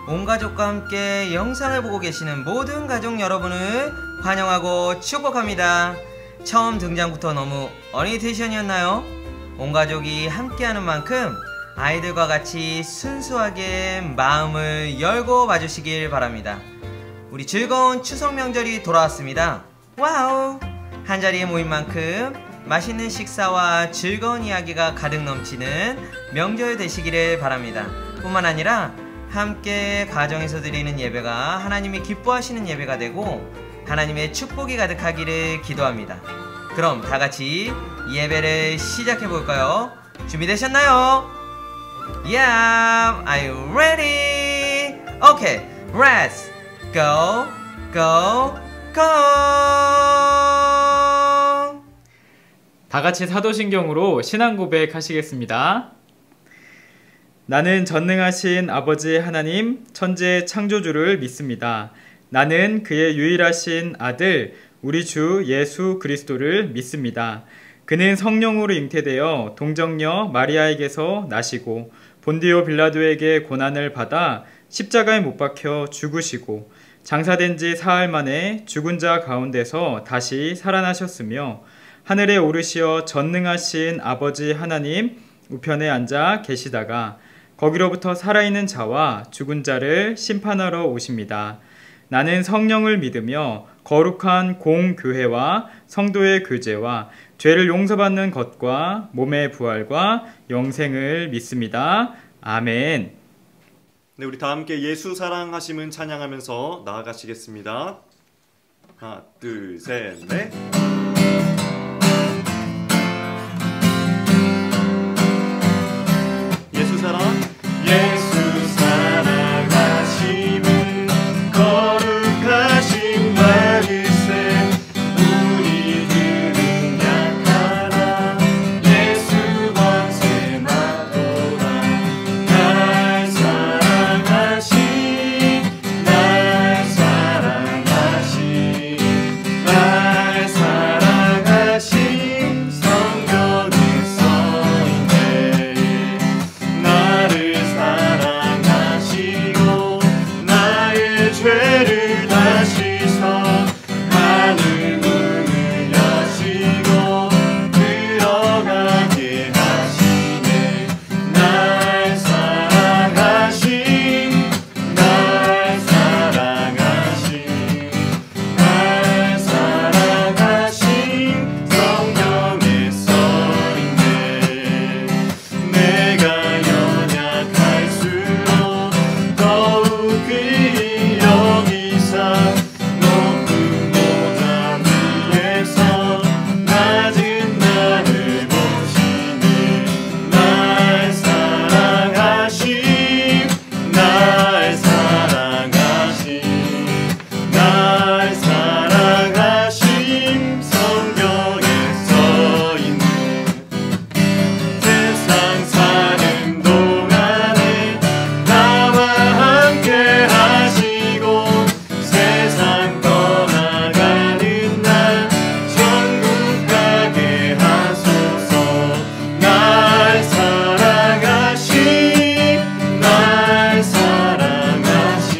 온 가족과 함께 영상을 보고 계시는 모든 가족 여러분을 환영하고 축복합니다. 처음 등장부터 너무 어니테이션이었나요? 온 가족이 함께하는 만큼 아이들과 같이 순수하게 마음을 열고 봐주시길 바랍니다. 우리 즐거운 추석 명절이 돌아왔습니다. 와우! 한자리에 모인 만큼 맛있는 식사와 즐거운 이야기가 가득 넘치는 명절 되시기를 바랍니다. 뿐만 아니라 함께 가정에서 드리는 예배가 하나님이 기뻐하시는 예배가 되고 하나님의 축복이 가득하기를 기도합니다. 그럼 다같이 예배를 시작해 볼까요? 준비되셨나요? Yeah, are you ready? Okay, let's go, go, go! 다같이 사도신경으로 신앙 고백하시겠습니다. 나는 전능하신 아버지 하나님 천지의 창조주를 믿습니다. 나는 그의 유일하신 아들 우리 주 예수 그리스도를 믿습니다. 그는 성령으로 잉태되어 동정녀 마리아에게서 나시고 본디오 빌라도에게 고난을 받아 십자가에 못 박혀 죽으시고 장사된 지 사흘 만에 죽은 자 가운데서 다시 살아나셨으며 하늘에 오르시어 전능하신 아버지 하나님 우편에 앉아 계시다가 거기로부터 살아있는 자와 죽은 자를 심판하러 오십니다. 나는 성령을 믿으며 거룩한 공교회와 성도의 교제와 죄를 용서받는 것과 몸의 부활과 영생을 믿습니다. 아멘. 네, 우리 다 함께 예수 사랑하심은 찬양하면서 나아가시겠습니다. 하나, 둘, 셋, 넷. 예수 사랑, 예수 사랑하심은 거룩하신 말일세. 우리들은 약하나 예수 권세 마도다. 날 사랑하신, 날 사랑하신, 날 사랑하신 성경에 써있네. 나를 사랑하시고 나의 죄를 다시서 하늘 문을 여시고 들어가게 하시네. 날 사랑하신, 날 사랑하신, 날 사랑하신 성경에 써있네. 내가 연약할수록 더욱 그리 여기사 높은 보좌 위에서 낮은 나를 보시네. 날 사랑하신, 날 사랑하신, 날 사랑하신 성경에 써있네. 세상 사는 동안에 나와 함께 하시고 세상 떠나가는 날 천국 가게 하소서. 날 사랑하신, 날 사랑하신,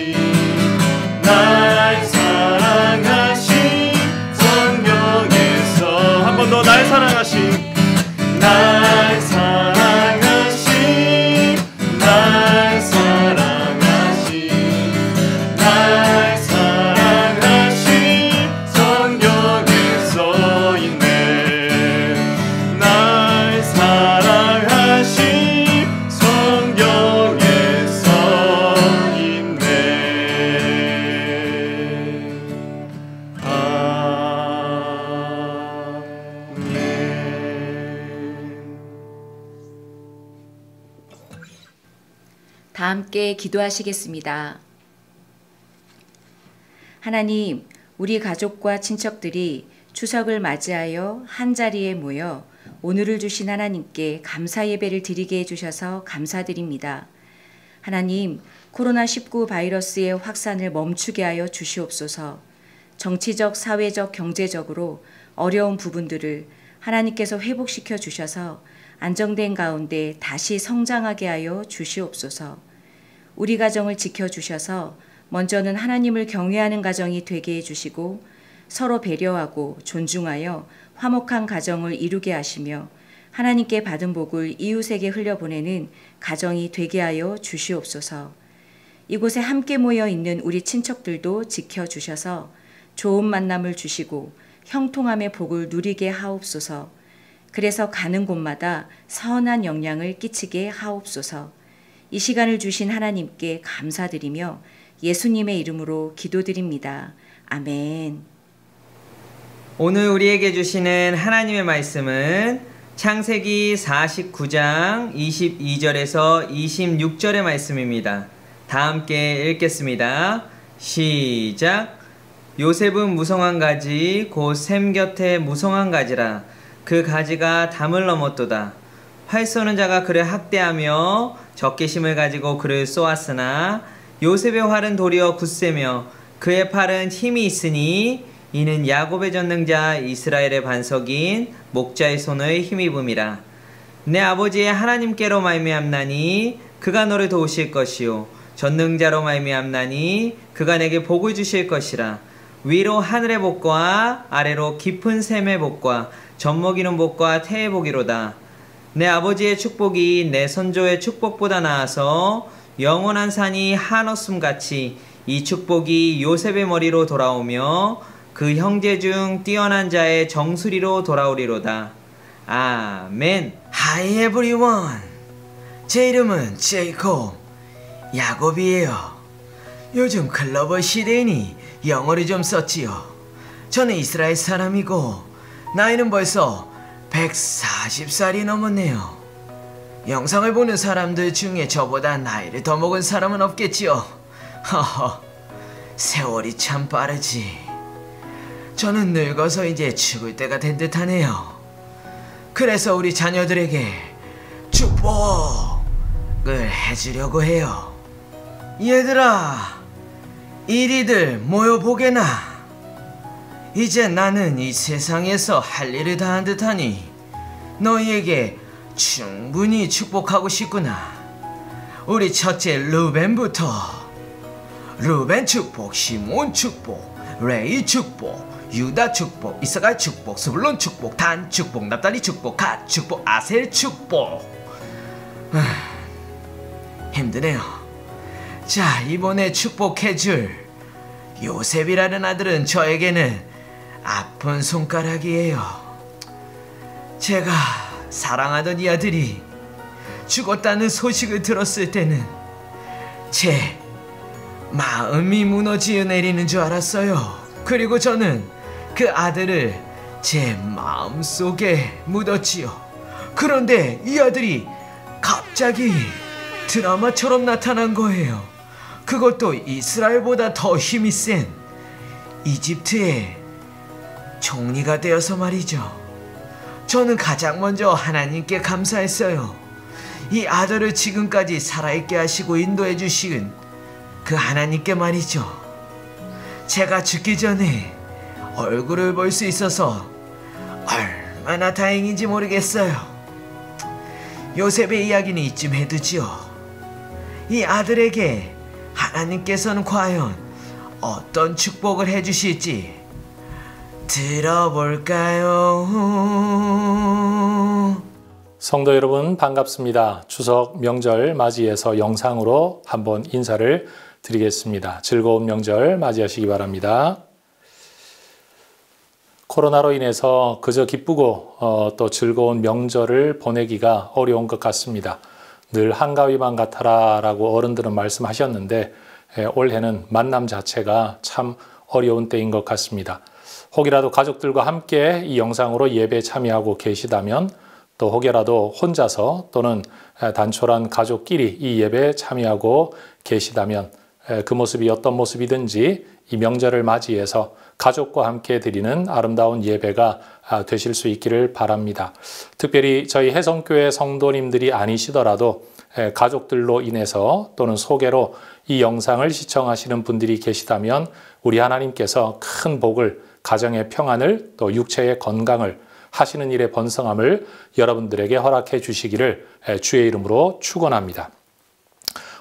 날 사랑하신 성경에서 한 번 더 날 사랑하신, 날 사랑하신, 날 사랑하신, 날 사랑하신 성경에 써있네. 날 사랑하신 성경에 써있네. 다 함께 기도하시겠습니다. 하나님, 우리 가족과 친척들이 추석을 맞이하여 한자리에 모여 오늘을 주신 하나님께 감사 예배를 드리게 해주셔서 감사드립니다. 하나님, 코로나19 바이러스의 확산을 멈추게 하여 주시옵소서. 정치적, 사회적, 경제적으로 어려운 부분들을 하나님께서 회복시켜 주셔서 안정된 가운데 다시 성장하게 하여 주시옵소서. 우리 가정을 지켜주셔서 먼저는 하나님을 경외하는 가정이 되게 해주시고 서로 배려하고 존중하여 화목한 가정을 이루게 하시며 하나님께 받은 복을 이웃에게 흘려보내는 가정이 되게 하여 주시옵소서. 이곳에 함께 모여 있는 우리 친척들도 지켜주셔서 좋은 만남을 주시고 형통함의 복을 누리게 하옵소서. 그래서 가는 곳마다 선한 영향을 끼치게 하옵소서. 이 시간을 주신 하나님께 감사드리며 예수님의 이름으로 기도드립니다. 아멘. 오늘 우리에게 주시는 하나님의 말씀은 창세기 49장 22절에서 26절의 말씀입니다. 다 함께 읽겠습니다. 시작. 요셉은 무성한 가지 곧 샘 곁에 무성한 가지라. 그 가지가 담을 넘었도다. 활 쏘는 자가 그를 학대하며 적개심을 가지고 그를 쏘았으나 요셉의 활은 도리어 굳세며 그의 팔은 힘이 있으니 이는 야곱의 전능자 이스라엘의 반석인 목자의 손을 힘입음이라. 내 아버지의 하나님께로 말미암나니 그가 너를 도우실 것이요 전능자로 말미암나니 그가 내게 복을 주실 것이라. 위로 하늘의 복과 아래로 깊은 샘의 복과 젖먹이는 복과 태의 복이로다. 내 아버지의 축복이 내 선조의 축복보다 나아서 영원한 산이 한없음같이 이 축복이 요셉의 머리로 돌아오며 그 형제 중 뛰어난 자의 정수리로 돌아오리로다. 아멘. Hi everyone. 제 이름은 제이콥 야곱이에요. 요즘 글로벌 시대이니 영어를 좀 썼지요. 저는 이스라엘 사람이고 나이는 벌써 140살이 넘었네요. 영상을 보는 사람들 중에 저보다 나이를 더 먹은 사람은 없겠지요. 허허, 세월이 참 빠르지. 저는 늙어서 이제 죽을 때가 된 듯하네요. 그래서 우리 자녀들에게 축복을 해주려고 해요. 얘들아, 이리들 모여보게나. 이제 나는 이 세상에서 할 일을 다 한 듯하니 너희에게 충분히 축복하고 싶구나. 우리 첫째 루벤부터. 루벤 축복, 시몬 축복, 레이 축복, 유다 축복, 이사갈 축복, 스불론 축복, 단 축복, 납달리 축복, 갓 축복, 아셀 축복. 힘드네요. 자, 이번에 축복해줄 요셉이라는 아들은 저에게는 아픈 손가락이에요. 제가 사랑하던 이 아들이 죽었다는 소식을 들었을 때는 제 마음이 무너져 내리는 줄 알았어요. 그리고 저는 그 아들을 제 마음속에 묻었지요. 그런데 이 아들이 갑자기 드라마처럼 나타난 거예요. 그것도 이스라엘보다 더 힘이 센 이집트의 총리가 되어서 말이죠. 저는 가장 먼저 하나님께 감사했어요. 이 아들을 지금까지 살아있게 하시고 인도해 주신 그 하나님께 말이죠. 제가 죽기 전에 얼굴을 볼 수 있어서 얼마나 다행인지 모르겠어요. 요셉의 이야기는 이쯤 해두지요. 이 아들에게 하나님께서는 과연 어떤 축복을 해주실지 들어볼까요? 성도 여러분 반갑습니다. 추석 명절 맞이해서 영상으로 한번 인사를 드리겠습니다. 즐거운 명절 맞이하시기 바랍니다. 코로나로 인해서 그저 기쁘고 또 즐거운 명절을 보내기가 어려운 것 같습니다. 늘 한가위만 같아라 라고 어른들은 말씀하셨는데 올해는 만남 자체가 참 어려운 때인 것 같습니다. 혹이라도 가족들과 함께 이 영상으로 예배에 참여하고 계시다면 또 혹여라도 혼자서 또는 단촐한 가족끼리 이 예배에 참여하고 계시다면 그 모습이 어떤 모습이든지 이 명절을 맞이해서 가족과 함께 드리는 아름다운 예배가 되실 수 있기를 바랍니다. 특별히 저희 혜성교회 성도님들이 아니시더라도 가족들로 인해서 또는 소개로 이 영상을 시청하시는 분들이 계시다면 우리 하나님께서 큰 복을, 가정의 평안을, 또 육체의 건강을, 하시는 일의 번성함을 여러분들에게 허락해 주시기를 주의 이름으로 축원합니다.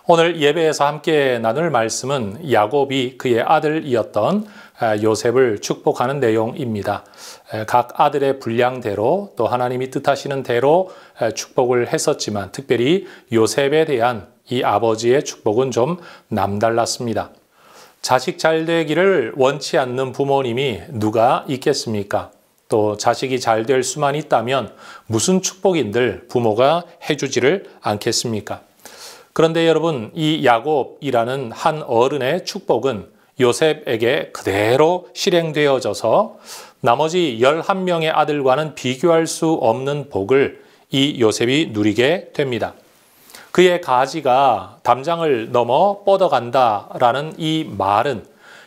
오늘 예배에서 함께 나눌 말씀은 야곱이 그의 아들이었던 요셉을 축복하는 내용입니다. 각 아들의 분량대로 또 하나님이 뜻하시는 대로 축복을 했었지만 특별히 요셉에 대한 이 아버지의 축복은 좀 남달랐습니다. 자식 잘 되기를 원치 않는 부모님이 누가 있겠습니까? 또 자식이 잘 될 수만 있다면 무슨 축복인들 부모가 해주지를 않겠습니까? 그런데 여러분, 이 야곱이라는 한 어른의 축복은 요셉에게 그대로 실행되어져서 나머지 11명의 아들과는 비교할 수 없는 복을 이 요셉이 누리게 됩니다. 그의 가지가 담장을 넘어 뻗어간다라는 이 말은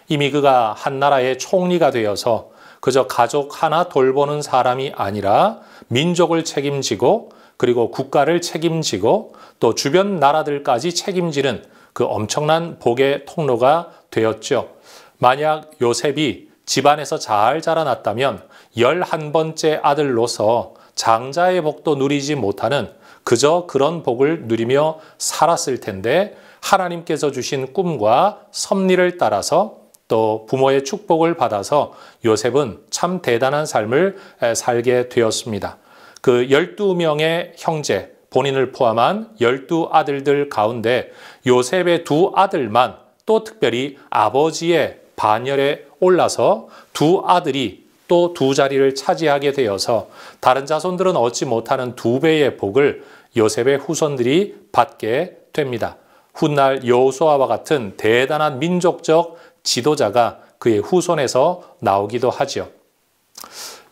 이미 그가 한 나라의 총리가 되어서 그저 가족 하나 돌보는 사람이 아니라 민족을 책임지고 그리고 국가를 책임지고 또 주변 나라들까지 책임지는 그 엄청난 복의 통로가 되었죠. 만약 요셉이 집안에서 잘 자라났다면 11번째 아들로서 장자의 복도 누리지 못하는 그저 그런 복을 누리며 살았을 텐데 하나님께서 주신 꿈과 섭리를 따라서 또 부모의 축복을 받아서 요셉은 참 대단한 삶을 살게 되었습니다. 그 12명의 형제, 본인을 포함한 12아들들 가운데 요셉의 2아들만 또 특별히 아버지의 반열에 올라서 2아들이 또 2자리를 차지하게 되어서 다른 자손들은 얻지 못하는 2배의 복을 요셉의 후손들이 받게 됩니다. 훗날 여호수아와 같은 대단한 민족적 지도자가 그의 후손에서 나오기도 하죠.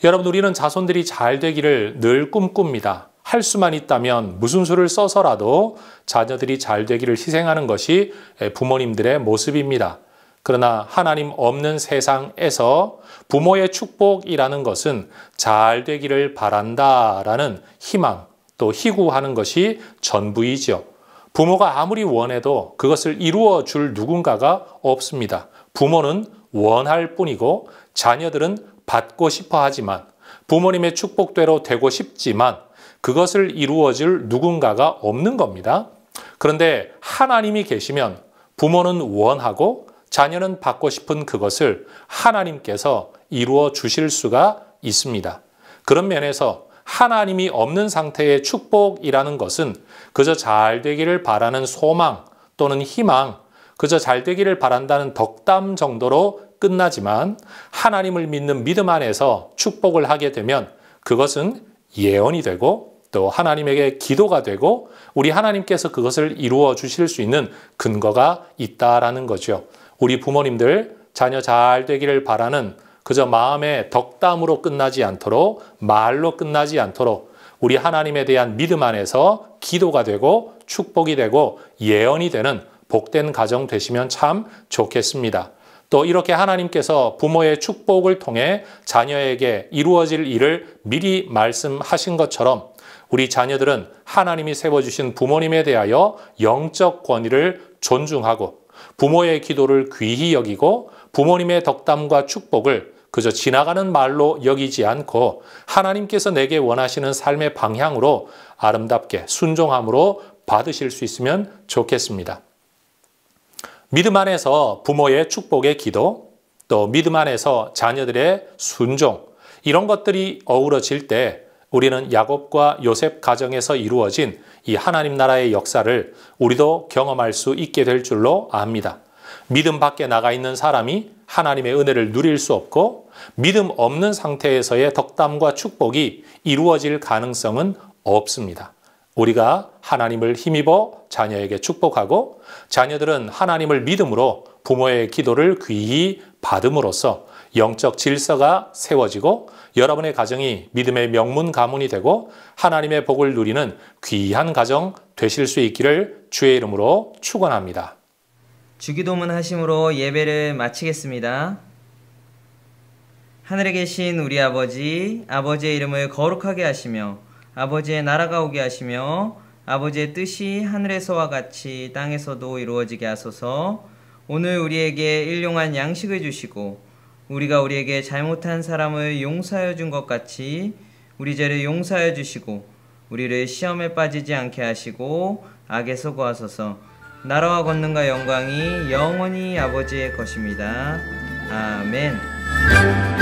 여러분, 우리는 자손들이 잘 되기를 늘 꿈꿉니다. 할 수만 있다면 무슨 수를 써서라도 자녀들이 잘 되기를 희생하는 것이 부모님들의 모습입니다. 그러나 하나님 없는 세상에서 부모의 축복이라는 것은 잘 되기를 바란다라는 희망, 또 희구하는 것이 전부이죠. 부모가 아무리 원해도 그것을 이루어 줄 누군가가 없습니다. 부모는 원할 뿐이고 자녀들은 받고 싶어 하지만 부모님의 축복대로 되고 싶지만 그것을 이루어 줄 누군가가 없는 겁니다. 그런데 하나님이 계시면 부모는 원하고 자녀는 받고 싶은 그것을 하나님께서 이루어 주실 수가 있습니다. 그런 면에서 하나님이 없는 상태의 축복이라는 것은 그저 잘 되기를 바라는 소망 또는 희망, 그저 잘 되기를 바란다는 덕담 정도로 끝나지만 하나님을 믿는 믿음 안에서 축복을 하게 되면 그것은 예언이 되고 또 하나님에게 기도가 되고 우리 하나님께서 그것을 이루어 주실 수 있는 근거가 있다라는 거죠. 우리 부모님들 자녀 잘 되기를 바라는 그저 마음의 덕담으로 끝나지 않도록 말로 끝나지 않도록 우리 하나님에 대한 믿음 안에서 기도가 되고 축복이 되고 예언이 되는 복된 가정 되시면 참 좋겠습니다. 또 이렇게 하나님께서 부모의 축복을 통해 자녀에게 이루어질 일을 미리 말씀하신 것처럼 우리 자녀들은 하나님이 세워주신 부모님에 대하여 영적 권위를 존중하고 부모의 기도를 귀히 여기고 부모님의 덕담과 축복을 그저 지나가는 말로 여기지 않고 하나님께서 내게 원하시는 삶의 방향으로 아름답게 순종함으로 받으실 수 있으면 좋겠습니다. 믿음 안에서 부모의 축복의 기도, 또 믿음 안에서 자녀들의 순종, 이런 것들이 어우러질 때 우리는 야곱과 요셉 가정에서 이루어진 이 하나님 나라의 역사를 우리도 경험할 수 있게 될 줄로 압니다. 믿음 밖에 나가 있는 사람이 하나님의 은혜를 누릴 수 없고 믿음 없는 상태에서의 덕담과 축복이 이루어질 가능성은 없습니다. 우리가 하나님을 힘입어 자녀에게 축복하고 자녀들은 하나님을 믿음으로 부모의 기도를 귀히 받음으로써 영적 질서가 세워지고 여러분의 가정이 믿음의 명문 가문이 되고 하나님의 복을 누리는 귀한 가정 되실 수 있기를 주의 이름으로 축원합니다. 주기도문 하심으로 예배를 마치겠습니다. 하늘에 계신 우리 아버지, 아버지의 이름을 거룩하게 하시며 아버지의 나라가 오게 하시며 아버지의 뜻이 하늘에서와 같이 땅에서도 이루어지게 하소서. 오늘 우리에게 일용할 양식을 주시고 우리가 우리에게 잘못한 사람을 용서하여 준 것 같이 우리 죄를 용서하여 주시고 우리를 시험에 빠지지 않게 하시고 악에서 구하소서. 나라와 권능과 영광이 영원히 아버지의 것입니다. 아멘.